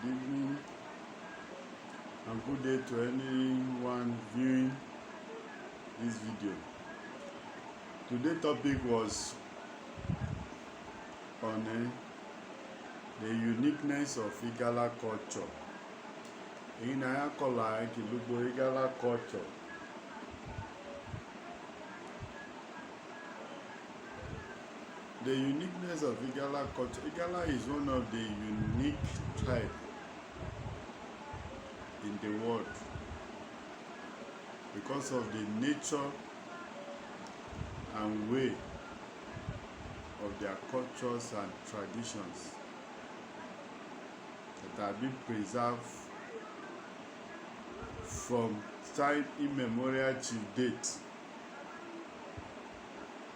good evening, and good day to anyone viewing this video. Today's topic was on the uniqueness of Igala culture. Èyí ni a kọ́ la Igbo Igala culture. The uniqueness of Igala culture. Igala is one of the unique tribes in the world because of the nature and way of their cultures and traditions that have been preserved from time immemorial to date.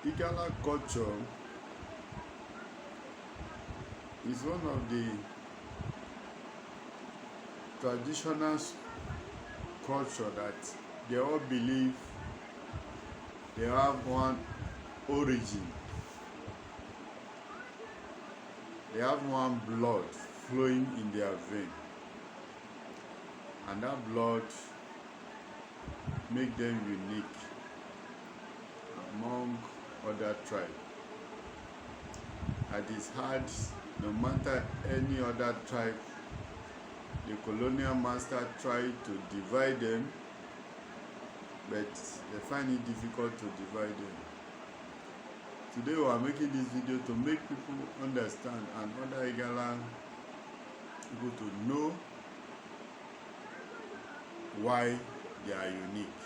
Igala culture is one of the traditional culture that they all believe they have one origin. They have one blood flowing in their vein, and that blood make them unique among other tribes. At its heart, no matter any other tribe, the colonial master tried to divide them, but they find it difficult to divide them. Today we are making this video to make people understand and other Igala people to know why they are unique.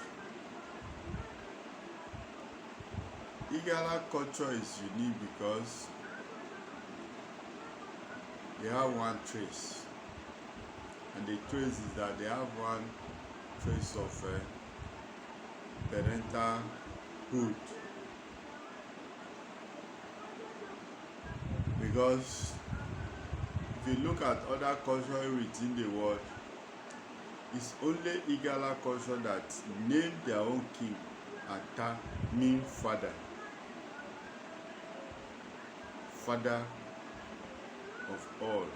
Igala culture is unique because they have one trace, and the trace is that they have one trace of parental hood. Because if you look at other cultures within the world, it's only Igala culture that name their own king Ata, mean father. Father of all.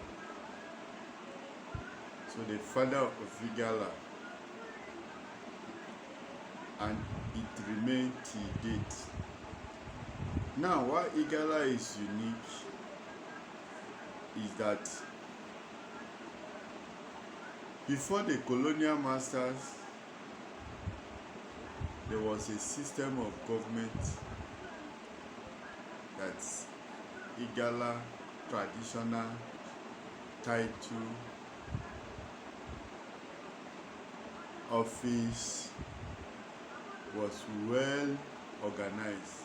So the father of Igala, and it remained till date. Now, why Igala is unique is that before the colonial masters, there was a system of government that's Igala traditional title, office was well organized,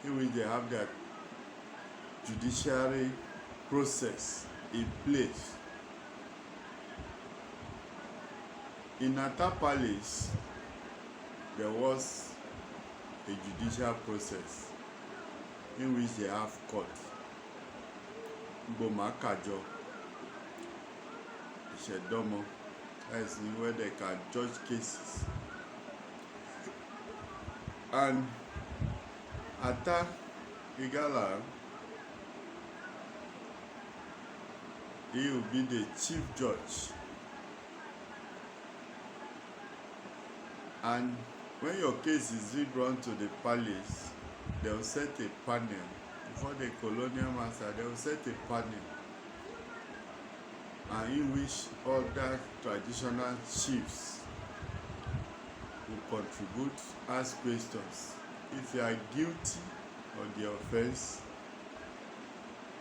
in which they have their judiciary process in place. In Ata Palace, there was a judicial process in which they have court. Bomakajo, Ishedomo, that is where they can judge cases. And Ata Igala, he will be the chief judge. And when your case is brought to the palace, they will set a panel. Before the colonial master, they will set a panel, and in which other traditional chiefs will contribute, ask questions. If you are guilty of the offense,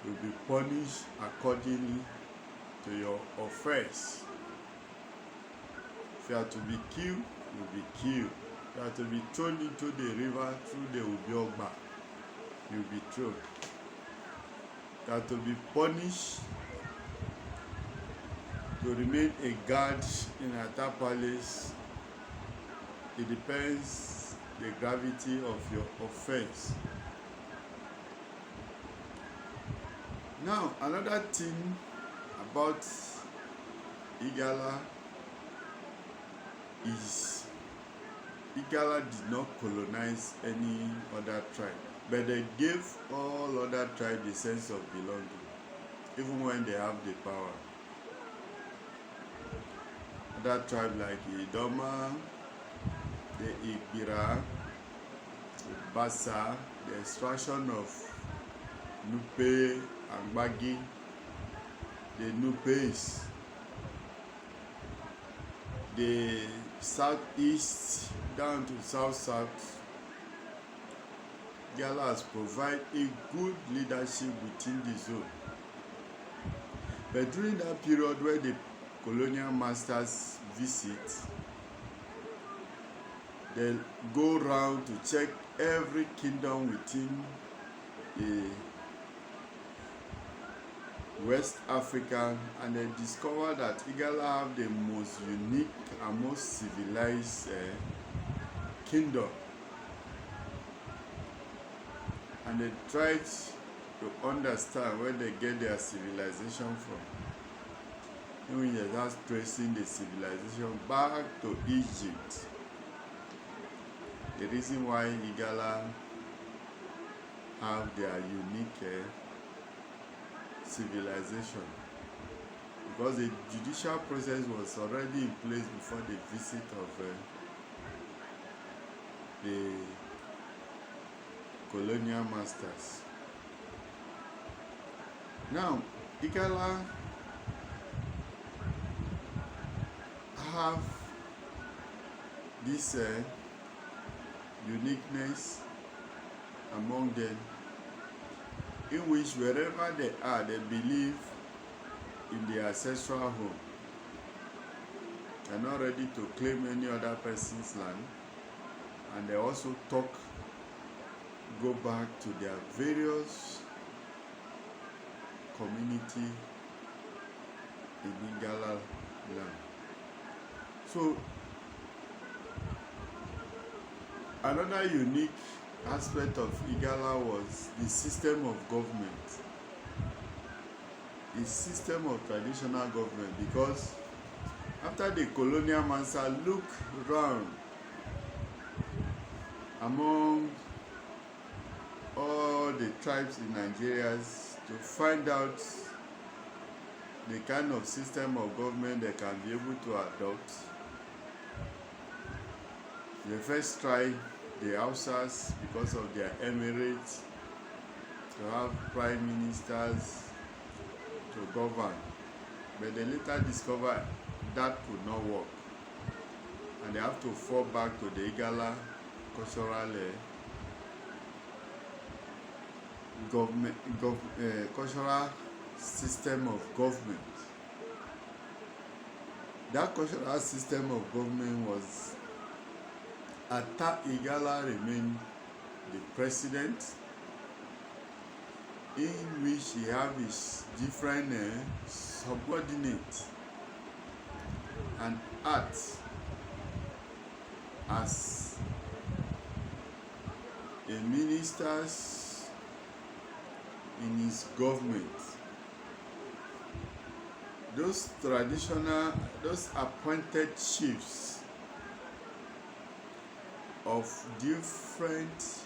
you will be punished accordingly to your offense. If you are to be killed, you will be killed. If you are to be thrown into the river through the Ubiogba, you will be thrown. You are to be punished to remain a guard in Ata Palace. It depends the gravity of your offense. Now, another thing about Igala is Igala did not colonize any other tribe, but they gave all other tribes a sense of belonging, even when they have the power. other tribes like Idoma, the Igala, the Bassa, the extraction of Nupe and Bagi, the Nupes, the southeast down to south. Igala has provided a good leadership within the zone. But during that period where the colonial masters visit, they go round to check every kingdom within the West Africa, and they discover that Igala have the most unique and most civilized kingdom. And they tried to understand where they get their civilization from. Even they start tracing the civilization back to Egypt. The reason why Igala have their unique civilization, because the judicial process was already in place before the visit of the colonial masters. Now, Igala have this uniqueness among them, in which wherever they are, they believe in their ancestral home. They are not ready to claim any other person's land, and they also go back to their various community in Igala land. So another unique aspect of Igala was the system of government. The system of traditional government, because after the colonial master look round among all the tribes in Nigeria to find out the kind of system of government they can be able to adopt, they first try the Hausas, because of their emirates, to have prime ministers to govern. But they later discovered that could not work, and they have to fall back to the Igala cultural cultural system of government. That cultural system of government was, Igala remained the president, in which he have his different subordinates, and act as a ministers in his government. Those appointed chiefs of different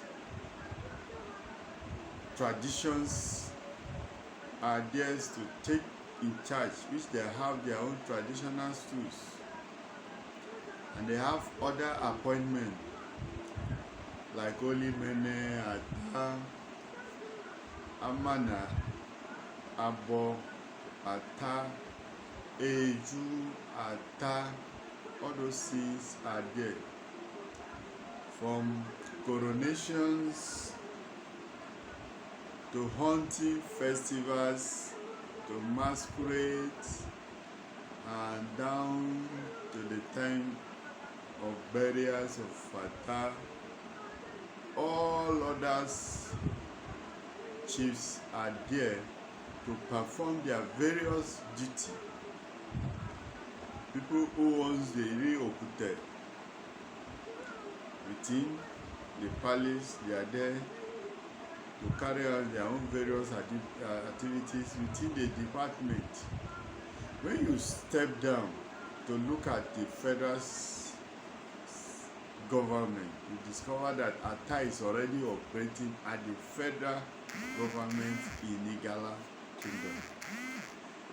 traditions are theirs to take in charge, which they have their own traditional stools, and they have other appointments like Olimene, Ata, Amana, Abo, Ata, Eju, Ata. All those things are there, from coronations to hunting festivals to masquerades, and down to the time of burials of Fata. All others chiefs are there to perform their various duty. People who owns the Okute within the palace, they are there to carry out their own various activities within the department. When you step down to look at the federal government, you discover that Ata is already operating at the federal government in Igala Kingdom.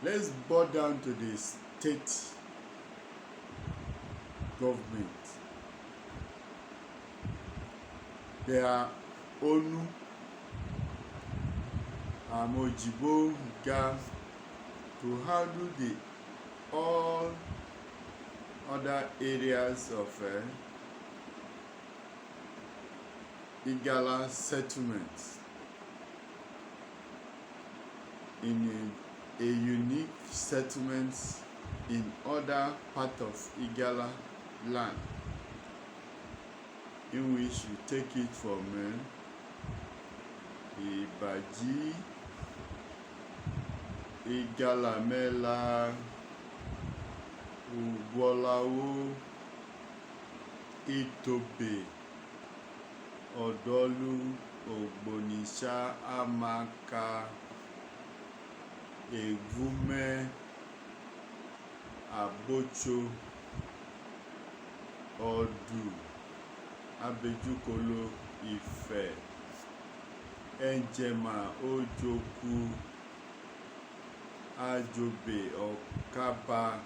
Let's bow down to the state government. There are ONU, Ojibo, Ga to handle the all other areas of Igala settlements in a unique settlement in other part of Igala land, in which you take it from Ibaji, Igalamela, Ugwolawo, Itobe, Odolu, Ogbonisha, Amaka, Egume, Abocho, Odu, Abejukolo, Ife, Enjema, Ojoku, Ajobe, Okaba,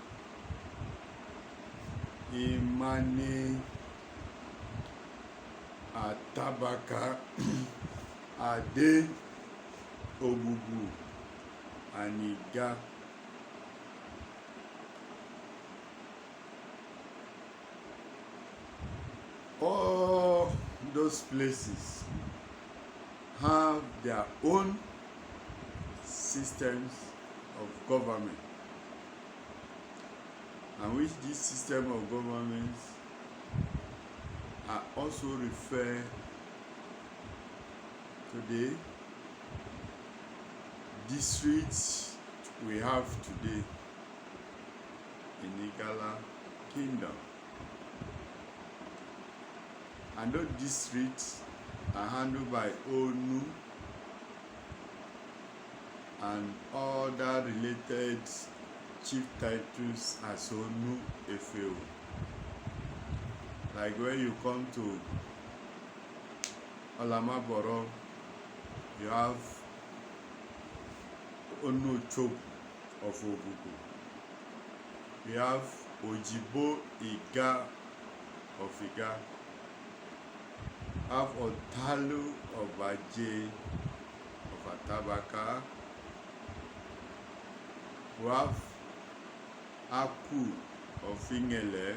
Imani, Atabaka, Ade, Ogugu, and Iga. All those places have their own systems of government, and which this system of government are also referred to the districts we have today in Igala Kingdom. And those districts are handled by ONU and other related chief titles as ONU FAO. Like when you come to Olamaboro, you have ONU Chop of Ogugu. You have Ojibo Iga of Iga. Have Otalu of Baje of Atabaka. We have Aku of Ingele.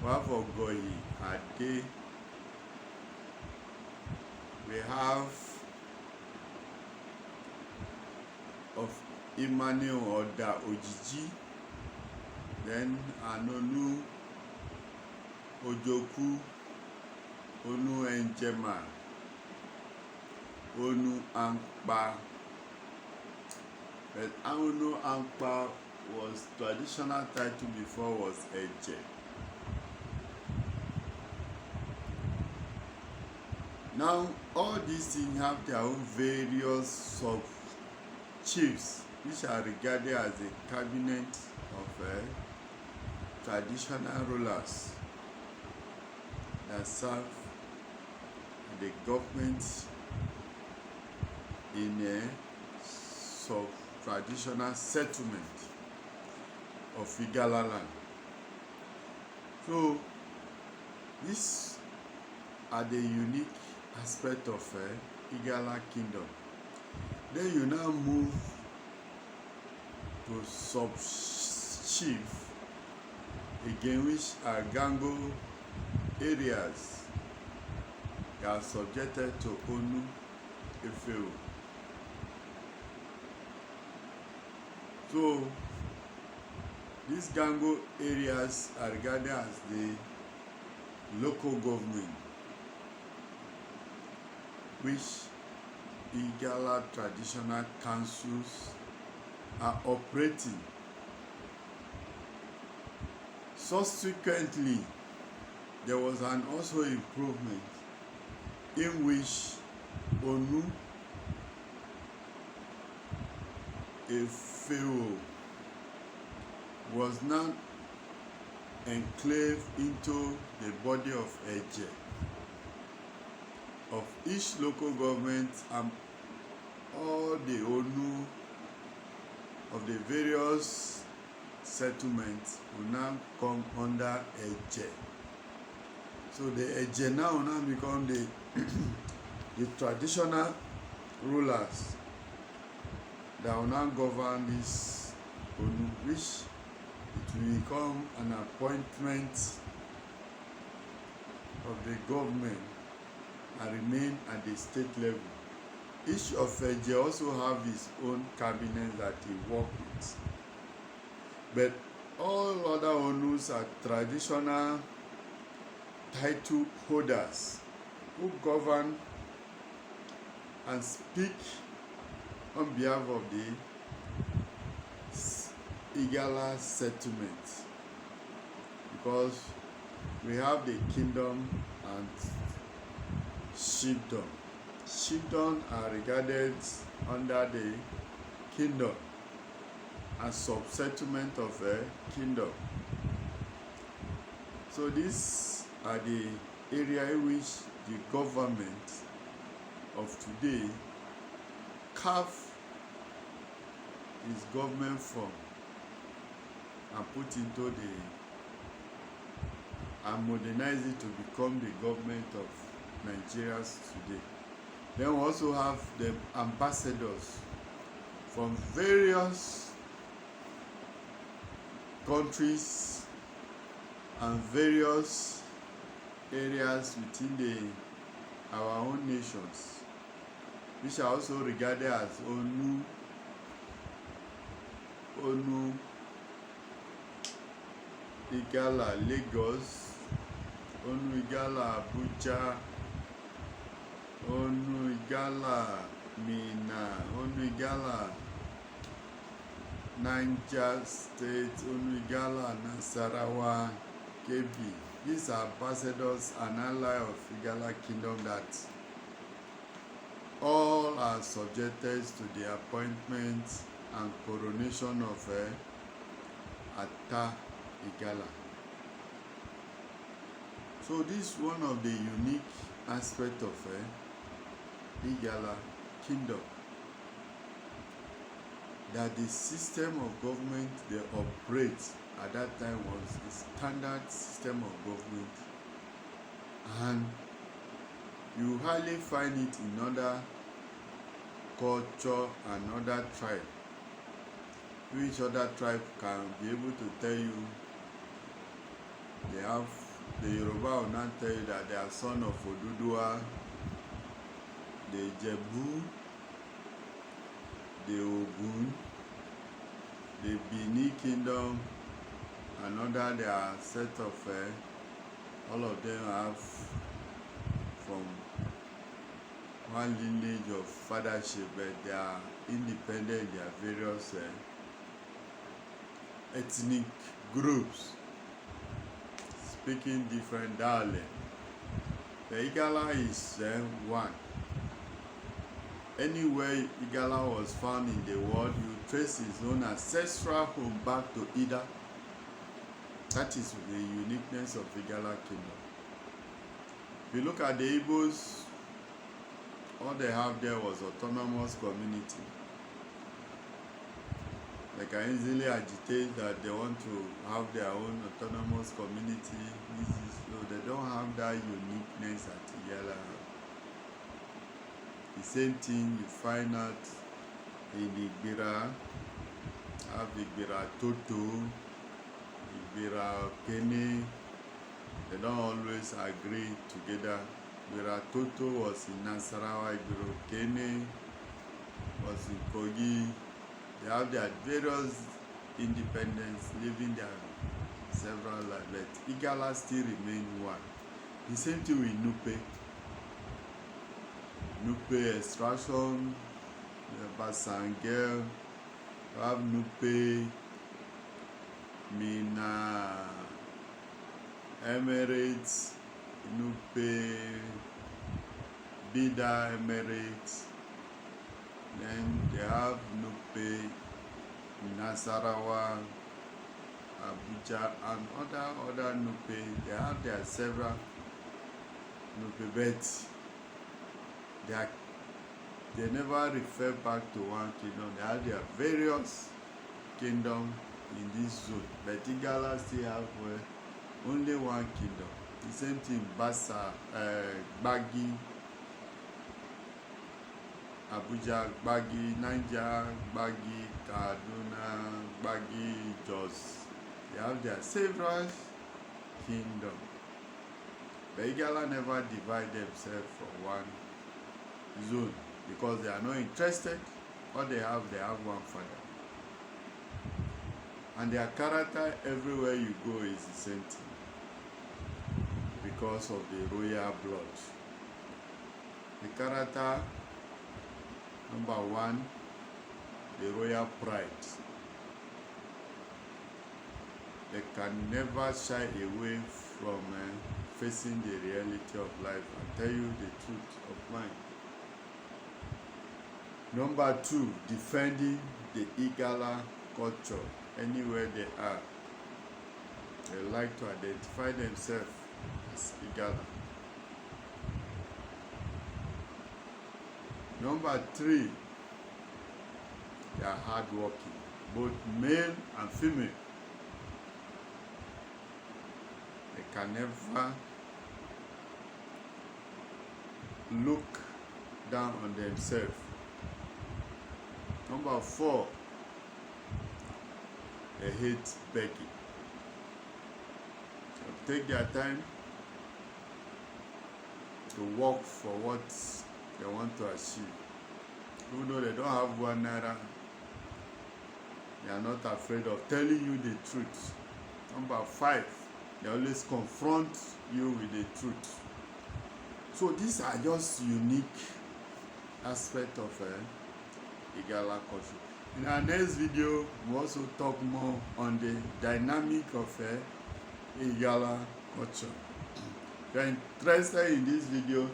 We have Ogoyi Ade. We have of Emmanuel Oda Ojiji. Then Anonu Ojoku, Onu Enjema, Onu Ankpa. But Onu Ankpa was traditional title before was Eje. Now all these things have their own various sub-chiefs, which are regarded as a cabinet of traditional rulers that serve the government in a sub-traditional settlement of Igala land. So these are the unique aspect of Igala Kingdom. Then you now move to sub-chief again, which are Gango areas that are subjected to ONU FAO. So these Gango areas are regarded as the local government, which Igala traditional councils are operating. Subsequently, there was an also improvement in which ONU FAO was now enclaved into the body of Eje of each local government, and all the ONU of the various settlement will now come under Eje. So the Eje now will now become the traditional rulers that will now govern this Onu, which it will become an appointment of the government and remain at the state level. Each of Eje also have his own cabinet that he work with. But all other Onus are traditional title holders who govern and speak on behalf of the Igala settlement, because we have the kingdom and chiefdom. Chiefdom are regarded under the kingdom as sub-settlement of a kingdom. So these are the area in which the government of today carve its government form and put into and modernize it to become the government of Nigeria today. Then we also have the ambassadors from various countries and various areas within our own nations, which are also regarded as Onu, Igala Lagos, Onu Igala Abuja, Onu Igala Minna, Onu Igala Niger State, Onu Igala Nasarawa, Kebbi. These are ambassadors and allies of Igala Kingdom that all are subjected to the appointment and coronation of Ata Igala. So this is one of the unique aspects of Igala Kingdom, that the system of government they operate at that time was a standard system of government, and you hardly find it in other culture and other tribe. Which other tribe can be able to tell you they have, the Yoruba will not tell you that they are son of Oduduwa, the Jebu, the Ogun, the Bini Kingdom, and other they are set of all of them have from one lineage of fathership, but they are independent. They are various ethnic groups speaking different dialects. The Igala is one. Anywhere Igala was found in the world, you trace his own ancestral home back to Ida. That is the uniqueness of Igala Kingdom. If you look at the Igbos, all they have there was autonomous community. They can easily agitate that they want to have their own autonomous community. So they don't have that uniqueness that Igala have. The same thing you find out in Igbira, have Igbira Toto, Igbira Kene. They don't always agree together. Igbira Toto was in Nasarawa, Igbira Kene was in Kogi. They have their various independence, living their several lives, but Igala still remain one. The same thing with Nupe. Nupe extraction, Basangel, you have Nupe, Mina, Emirates, Nupe, Bida Emirates. Then they have Nupe, Nasarawa, Abuja, and other Nupe. They have their several Nupe, but they never refer back to one kingdom. They have their various kingdoms in this zone, but Igala still have only one kingdom. The same thing Basa, Gbagi, Abuja, Gbagi, Niger, Gbagi, Kaduna, Gbagi, Jos. They have their several kingdom. But Igala never divide themselves from one zone because they are not interested. All they have one father. And their character everywhere you go is the same thing because of the royal blood. The character, number one, the royal pride. They can never shy away from facing the reality of life and tell you the truth of mind. Number two, defending the Igala culture anywhere they are. They like to identify themselves as Igala. Number three, they are hardworking, both male and female. They can never look down on themselves. Number four, they hate begging. So take their time to work for what they want to achieve. Even though they don't have one naira, they are not afraid of telling you the truth. Number five, they always confront you with the truth. So these are just unique aspects of Igala culture. In our next video, we'll also talk more on the dynamic of Igala culture. If you're interested in this video,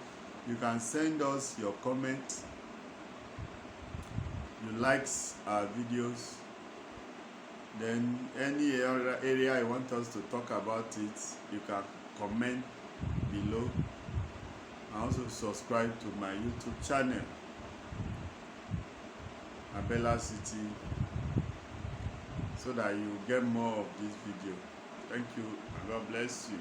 you can send us your comments. You like our videos. Then any area you want us to talk about it, you can comment below. And also subscribe to my YouTube channel, Abela City, so that you get more of this video. Thank you and God bless you.